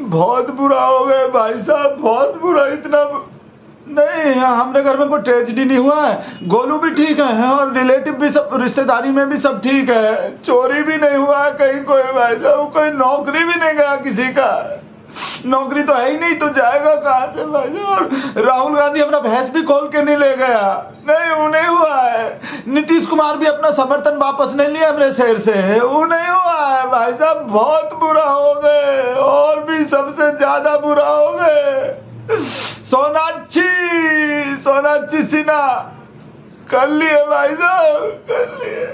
बहुत बुरा हो गए भाई साहब, बहुत बुरा। इतना नहीं, हमारे घर में कोई ट्रेजिडी नहीं हुआ है, गोलू भी ठीक है और रिलेटिव भी सब, रिश्तेदारी में भी सब ठीक है, चोरी भी नहीं हुआ है कहीं कोई भाई साहब, कोई नौकरी भी नहीं गया किसी का, नौकरी तो है ही नहीं तो जाएगा कहाँ से भाई साहब। राहुल गांधी अपना भैंस भी खोल के नहीं ले गया, नहीं वो नहीं हुआ है। नीतीश कुमार भी अपना समर्थन वापस नहीं लिया अपने शहर से, वो नहीं हुआ है भाई साहब। बहुत बुरा हो गए, और भी सबसे ज्यादा बुरा हो गए सोनाक्षी सिन्हा कर लिए भाई साहब, कर लिए।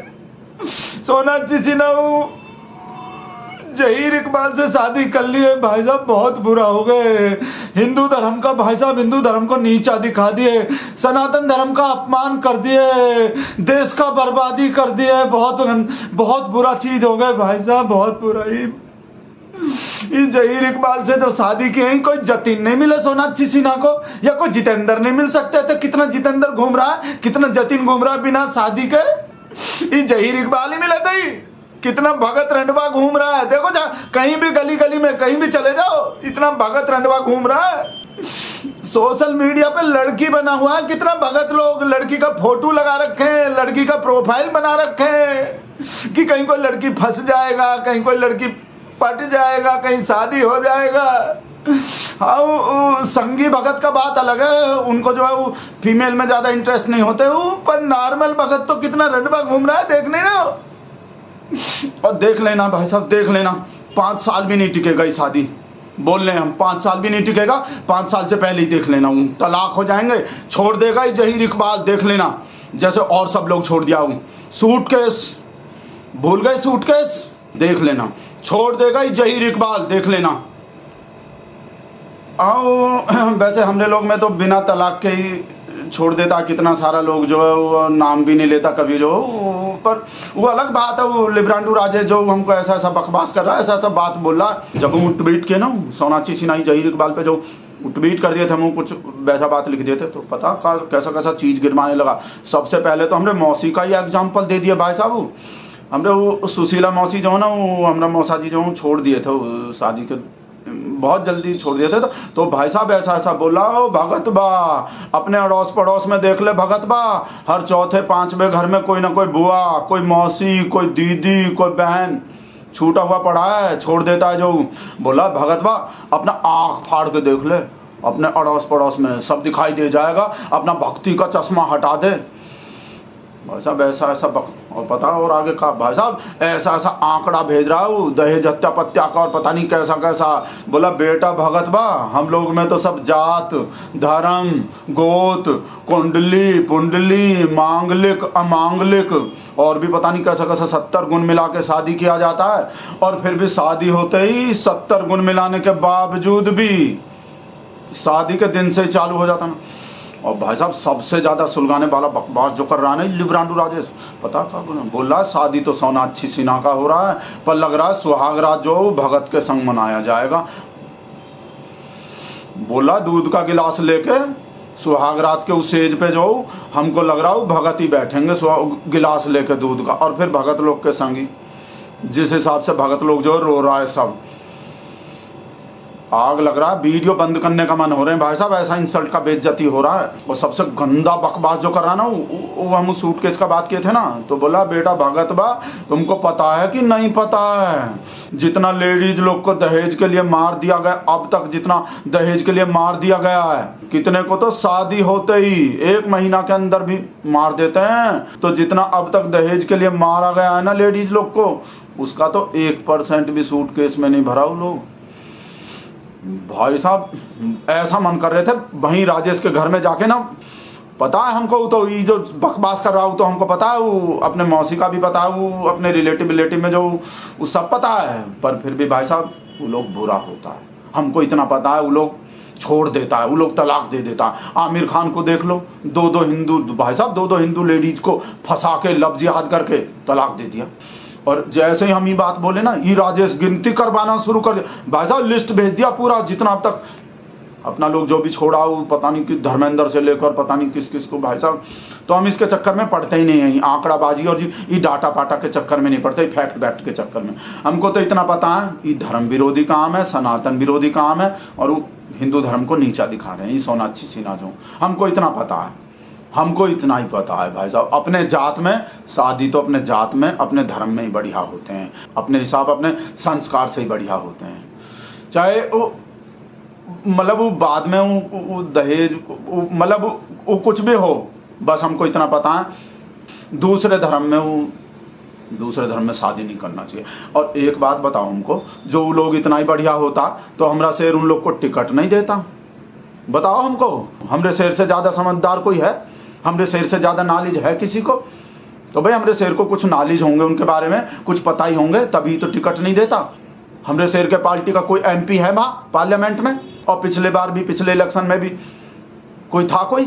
सोनाक्षी सिन्हा जहीर इकबाल से शादी कर लिए भाई साहब, बहुत बुरा हो गए। हिंदू धर्म का भाई साहब, हिंदू धर्म को नीचा दिखा दिए, सनातन धर्म का अपमान कर दिए, देश का बर्बादी कर दिए, बहुत बुरा चीज हो गए भाई साहब, बहुत बुरा। ही जहीर इकबाल से जो शादी की है, कोई जतिन नहीं मिले सोनाक्षी सिन्हा को, या कोई जितेंद्र नहीं मिल सकते थे? कितना जितेंद्र घूम रहा है, कितना जतिन घूम रहा है बिना शादी के, ये जहीर इकबाल ही मिले थे। कितना भगत रंडवा घूम रहा है, देखो कहीं भी गली गली में कहीं भी चले जाओ, इतना भगत रंडवा घूम रहा है। सोशल मीडिया पे लड़की बना हुआ है, कितना भगत लोग लड़की का फोटो लगा रखे हैं, लड़की का प्रोफाइल बना रखे हैं कि कहीं कोई लड़की फंस जाएगा, कहीं कोई लड़की पट जाएगा, कहीं शादी हो जाएगा। हाँ, संगी भगत का बात अलग है, उनको जो है वो फीमेल में ज्यादा इंटरेस्ट नहीं होते, वो पर नॉर्मल भगत तो कितना रंडवा घूम रहा है, देखने ना। और देख लेना भाई साहब, देख लेना 5 साल भी नहीं टिकेगा ये शादी, बोल रहे हम 5 साल भी नहीं टिकेगा, 5 साल से पहले ही देख लेना हूँ तलाक हो जाएंगे, छोड़ देगा ये जहीर इकबाल, देख लेना, जैसे और सब लोग छोड़ दिया हूँ। सूटकेस भूल गए, सूटकेस देख लेना, छोड़ देगा ये जहीर इकबाल, देख लेना। आओ वैसे हमने लोग में तो बिना तलाक के ही छोड़ देता, कितना सारा लोग जो है वो नाम भी नहीं लेता कभी, जो पर वो अलग बात है। वो लिब्रांडू राजे जो हमको ऐसा ऐसा बकवास कर रहा है, ऐसा ऐसा बात बोल रहा है, जब हम ट्वीट किए ना सोनाक्षी सिन्हा जहीर इकबाल पे जो ट्वीट कर दिए थे, हम कुछ वैसा बात लिख दिए थे, तो पता कैसा कैसा चीज़ गिरवाने लगा। सबसे पहले तो हमने मौसी का ही एग्जाम्पल दे दिया भाई साहब, हमने वो सुशीला मौसी जो है ना, वो हमारा मौसा जी जो छोड़ दिए थे शादी के बहुत जल्दी छोड़ दिए थे, तो भाई साहब ऐसा ऐसा बोला, ओ भगत बा, अपने अड़ोस पड़ोस में देख ले भगत बा, हर चौथे पांचवें घर में कोई ना कोई बुआ, कोई मौसी, कोई दीदी, कोई बहन छूटा हुआ पड़ा है, छोड़ देता है जो। बोला भगत बा अपना आँख फाड़ के देख ले, अपने अड़ोस पड़ोस में सब दिखाई दे जाएगा, अपना भक्ति का चश्मा हटा दे भाई साहब, ऐसा ऐसा और पता और आगे का भाई साहब ऐसा ऐसा आंकड़ा भेज रहा हूँ दहेज हत्या पत्या का, और पता नहीं कैसा कैसा। बोला बेटा भगत बा, हम लोग में तो सब जात धर्म गोत कुंडली पुंडली मांगलिक अमांगलिक और भी पता नहीं कैसा कैसा 70 गुण मिला के शादी किया जाता है, और फिर भी शादी होते ही 70 गुण मिलाने के बावजूद भी शादी के दिन से चालू हो जाता ना। और भाई साहब सबसे ज्यादा सुलगाने वाला बकवास जो कर रहा है ना लिब्रांडू राजेश, पता क्या बोल रहा है, शादी तो सोनाक्षी सिन्हा का हो रहा है, पर लग रहा है सुहागरात जो भगत के संग मनाया जाएगा। बोला दूध का गिलास लेके सुहागरात के उस स्टेज पे जो हमको लग रहा है भगत ही बैठेंगे गिलास लेके दूध का, और फिर भगत लोग के संगी, जिस हिसाब से भगत लोग जो रो रहा है सब आग लग रहा है, वीडियो बंद करने का मन हो रहे हैं भाई साहब, ऐसा इंसल्ट का बेइज्जती हो रहा है। और सबसे गंदा बकवास जो कर रहा ना, वो हम सूटकेस का बात किए थे ना, तो बोला बेटा भगत बा तुमको पता है कि नहीं पता है, जितना लेडीज लोग को दहेज के लिए मार दिया गया अब तक, जितना दहेज के लिए मार दिया गया है, कितने को तो शादी होते ही 1 महीना के अंदर भी मार देते हैं, तो जितना अब तक दहेज के लिए मारा गया है ना लेडीज लोग को, उसका तो 1% भी सूटकेस में नहीं भरा वो लोग। भाई साहब ऐसा मन कर रहे थे वहीं राजेश के घर में जाके ना, पता है हमको, तो ये जो बकवास कर रहा हूँ तो हमको पता है, वो अपने मौसी का भी पता है, वो अपने रिलेटिव में जो वो सब पता है, पर फिर भी भाई साहब वो लोग बुरा होता है, हमको इतना पता है, वो लोग छोड़ देता है, वो लोग तलाक दे देता है। आमिर खान को देख लो, 2 हिंदू भाई साहब 2 हिंदू लेडीज को फंसा के लफ्ज याद करके तलाक दे दिया। और जैसे ही हम ये बात बोले ना, ये राजेश गिनती करवाना शुरू कर दिया भाई साहब, लिस्ट भेज दिया पूरा जितना अब तक अपना लोग जो भी छोड़ा वो पता नहीं कि धर्मेंद्र से लेकर पता नहीं किस किस को भाई साहब। तो हम इसके चक्कर में पड़ते ही नहीं हैं, आंकड़ाबाजी और ये डाटा पाटा के चक्कर में नहीं पड़ते, फैक्ट बैक्ट के चक्कर में। हमको तो इतना पता है ये धर्म विरोधी काम है, सनातन विरोधी काम है, और वो हिंदू धर्म को नीचा दिखा रहे हैं, ये सोनाक्षी सिन्हा जो, हमको इतना पता है, हमको इतना ही पता है भाई साहब। अपने जात में शादी तो अपने जात में अपने धर्म में ही बढ़िया होते हैं, अपने हिसाब अपने संस्कार से ही बढ़िया होते हैं। चाहे वो मतलब वो बाद में वो दहेज मतलब वो कुछ भी हो, बस हमको इतना पता है दूसरे धर्म में शादी नहीं करना चाहिए। और एक बात बताओ हमको, जो वो लोग इतना ही बढ़िया होता तो हमरा शेर उन लोग को टिकट नहीं देता? बताओ हमको, हमरे शेर से ज़्यादा समझदार कोई है? हमरे शेर से ज़्यादा नॉलेज है किसी को? तो भाई हमरे शेर को कुछ नॉलेज होंगे, उनके बारे में कुछ पता ही होंगे, तभी तो टिकट नहीं देता। हमरे शेर के पार्टी का कोई MP है वहाँ पार्लियामेंट में? और पिछले बार भी, पिछले इलेक्शन में भी कोई था कोई?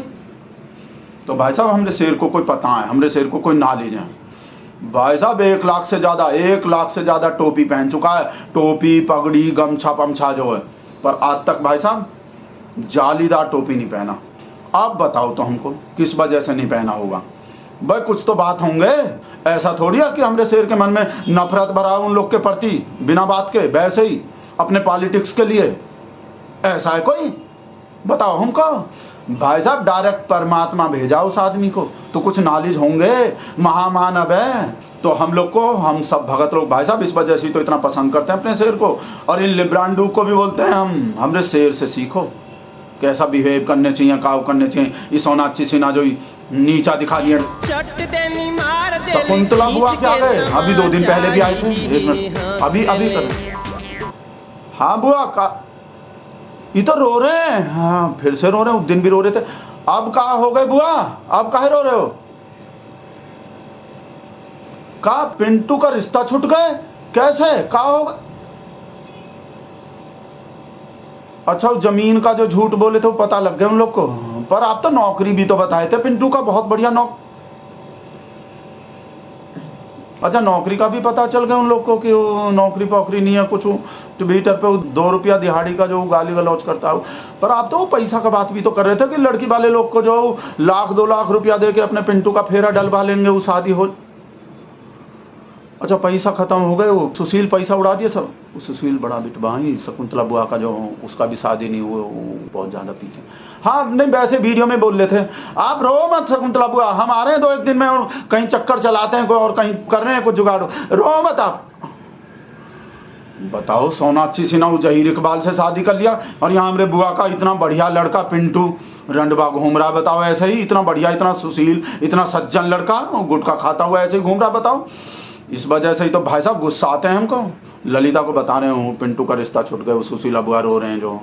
तो भाई साहब हमरे शेर को कोई पता है, हमरे शेर को कोई नॉलेज है। भाई साहब 1 लाख से ज़्यादा टोपी पहन चुका है, टोपी पगड़ी गमछा पमछा जो है, पर आज तक भाई साहब जालीदार टोपी नहीं पहना। आप बताओ तो हमको किस वजह से नहीं पहना होगा? भाई कुछ तो बात होंगे, ऐसा थोड़ी है कि हमरे शेर के मन में नफरत भरा उन लोग के प्रति बिना बात के, वैसे ही अपने पॉलिटिक्स के लिए, ऐसा है कोई? बताओ हमको। भाई साहब डायरेक्ट परमात्मा भेजा उस आदमी को, तो कुछ नॉलेज होंगे, महामानव है। तो हम लोग को, हम सब भगत लोग भाई साहब इस वजह से तो इतना पसंद करते हैं अपने शेर को, और इन लिब्रांडू को भी बोलते हैं हम, हमरे शेर से सीखो कैसा बिहेव करने चाहिए, काव करने चाहिए। ये सोनाक्षी सिन्हा जो नीचा दिखा दिए, शकुंतला बुआ के आ गए, अभी 2 दिन पहले भी आए थे। 1 मिनट, अभी करें। हाँ बुआ का, ये तो रो रहे हैं, हाँ फिर से रो रहे हैं, उस दिन भी रो रहे थे। अब कहाँ हो गए बुआ, अब काहे रो रहे हो? का पिंटू का रिश्ता छूट गए? कैसे, कहाँ हो गए? अच्छा वो जमीन का जो झूठ बोले थे वो पता लग गया उन लोग को, पर आप तो नौकरी भी तो बताए थे पिंटू का, बहुत बढ़िया अच्छा नौकरी का भी पता चल गया उन लोग को कि वो नौकरी पौकरी नहीं है कुछ, ट्विटर पे 2 रुपया दिहाड़ी का जो गाली गलौज करता है। पर आप तो वो पैसा का बात भी तो कर रहे थे कि लड़की वाले लोग को जो 1-2 लाख रुपया दे के अपने पिंटू का फेरा डलवा लेंगे, वो शादी हो। अच्छा पैसा खत्म हो गए, वो सुशील पैसा उड़ा दिया सब। वो सुशील बड़ा बिटवाई, शकुंतला बुआ का जो उसका भी शादी नहीं हुआ, वो बहुत ज़्यादा पीछे। हाँ नहीं वैसे वीडियो में बोल रहे थे, आप रो मत शकुंतला बुआ, हम आ रहे हैं 2-1 दिन में और कहीं चक्कर चलाते हैं और कहीं कर रहे हैं कुछ जुगाड़, रो मत आप। बताओ सोनाक्षी सिन्हा जहीर इकबाल से शादी कर लिया, और यहाँ हमारे बुआ का इतना बढ़िया लड़का पिंटू रंडवा घूम रहा, बताओ ऐसे ही इतना बढ़िया, इतना सुशील, इतना सज्जन लड़का गुटखा खाता हुआ ऐसे ही घूम रहा, बताओ। इस वजह से ही तो भाई साहब गुस्सा आते हैं हमको। ललिता को बता रहे हो पिंटू का रिश्ता छूट गया, वो सुशीला बुआ रो रहे हैं जो।